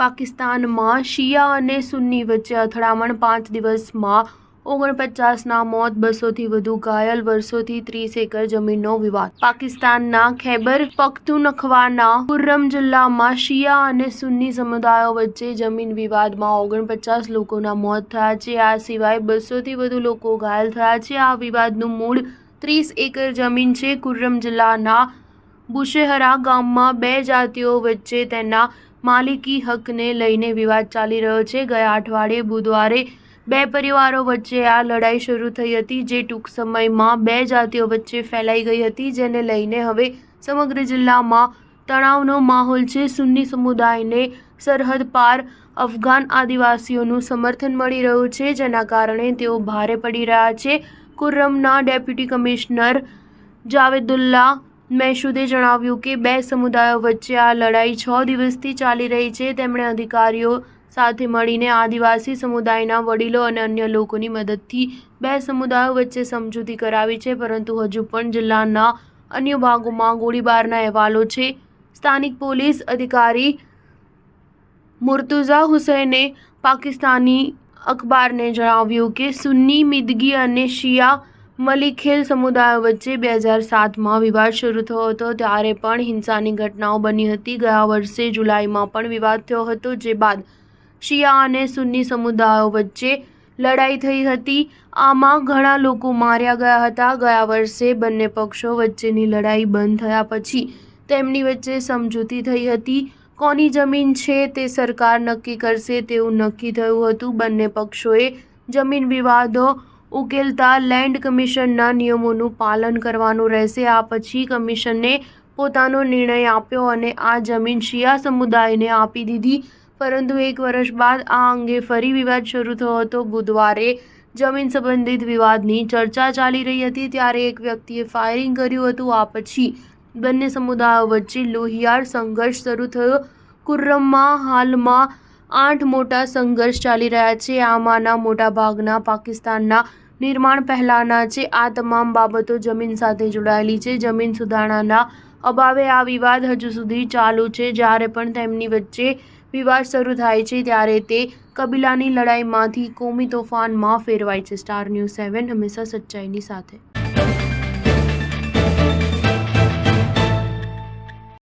પાકિસ્તાનમાં શિયા અને સુન્ની વચ્ચે અથડામણ 5 દિવસમાં 49ના મોત, 200થી વધુ ઘાયલ, વર્ષોથી 30 એકર જમીનનો વિવાદ. પાકિસ્તાનના ખૈબર પખ્તુનખ્વાના ખુર્રમ જિલ્લામાં શિયા અને સુન્ની સમુદાયો વચ્ચે જમીન વિવાદમાં 49 લોકોના મોત થયા છે. આ સિવાય 200થી વધુ લોકો ઘાયલ થયા છે. આ વિવાદનું મૂળ 30 એકર જમીન છે. ખુર્રમ જિલ્લાના બુશેહરા ગામમાં બે જાતિઓ વચ્ચે તેના માલિકી હકને લઈને વિવાદ ચાલી રહ્યો છે. ગયા અઠવાડિયે બુધવારે બે પરિવારો વચ્ચે આ લડાઈ શરૂ થઈ હતી, જે ટૂંક સમયમાં બે જાતિઓ વચ્ચે ફેલાઈ ગઈ હતી, જેને લઈને હવે સમગ્ર જિલ્લામાં તણાવનો માહોલ છે. સુન્ની સમુદાયને સરહદ પાર અફઘાન આદિવાસીઓનું સમર્થન મળી રહ્યું છે, જેના કારણે તેઓ ભારે પડી રહ્યા છે. ખુર્રમના ડેપ્યુટી કમિશનર જાવેદુલ્લા મહેસૂદે જણાવ્યું કે બે સમુદાયો વચ્ચે આ લડાઈ 6 દિવસથી ચાલી રહી છે. તેમણે અધિકારીઓ સાથે મળીને આદિવાસી સમુદાયના વડીલો અને અન્ય લોકોની મદદથી બે સમુદાયો વચ્ચે સમજૂતી કરાવી છે, પરંતુ હજુ પણ જિલ્લાના અન્ય ભાગોમાં ગોળીબારના અહેવાલો છે. સ્થાનિક પોલીસ અધિકારી મુર્તુઝા હુસૈને પાકિસ્તાની અખબારને જણાવ્યું કે સુન્ની મિદગી અને શિયા મલિકખેલ સમુદાયો વચ્ચે 2007માં વિવાદ શરૂ થયો હતો, ત્યારે પણ હિંસાની ઘટનાઓ બની હતી. ગયા વર્ષે જુલાઈમાં પણ વિવાદ થયો હતો, જે બાદ શિયા અને સુન્ની સમુદાયો વચ્ચે લડાઈ થઈ હતી. આમાં ઘણા લોકો માર્યા ગયા હતા. ગયા વર્ષે બંને પક્ષો વચ્ચેની લડાઈ બંધ થયા પછી તેમની વચ્ચે સમજૂતી થઈ હતી. કોની જમીન છે તે સરકાર નક્કી કરશે તેવું નક્કી થયું હતું. બંને પક્ષોએ જમીન વિવાદો ઉકેલતા લેન્ડ કમિશનના નિયમોનું પાલન કરવાનું રહેશે. આ પછી કમિશને પોતાનો નિર્ણય આપ્યો અને આ જમીન શિયા સમુદાયને આપી દીધી, પરંતુ 1 વર્ષ બાદ આ અંગે ફરી વિવાદ શરૂ થયો હતો. બુધવારે જમીન સંબંધિત વિવાદની ચર્ચા ચાલી રહી હતી, ત્યારે એક વ્યક્તિએ ફાયરિંગ કર્યું હતું. આ પછી બંને સમુદાયો વચ્ચે લોહિયાળ સંઘર્ષ શરૂ થયો. ખુર્રમમાં હાલમાં 8 મોટા સંઘર્ષ ચાલી રહ્યા છે. આમાંના મોટાભાગના પાકિસ્તાનના નિર્માણ પહેલાંના છે. આ તમામ બાબતો જમીન સાથે જોડાયેલી છે. જમીન સુધારણાના અભાવે આ વિવાદ હજુ સુધી ચાલુ છે. જ્યારે પણ તેમની વચ્ચે વિવાદ શરૂ થાય છે, ત્યારે તે કબીલાની લડાઈમાંથી કોમી તોફાનમાં ફેરવાય છે. સ્ટાર ન્યૂઝ 7 હંમેશા સચ્ચાઈની સાથે.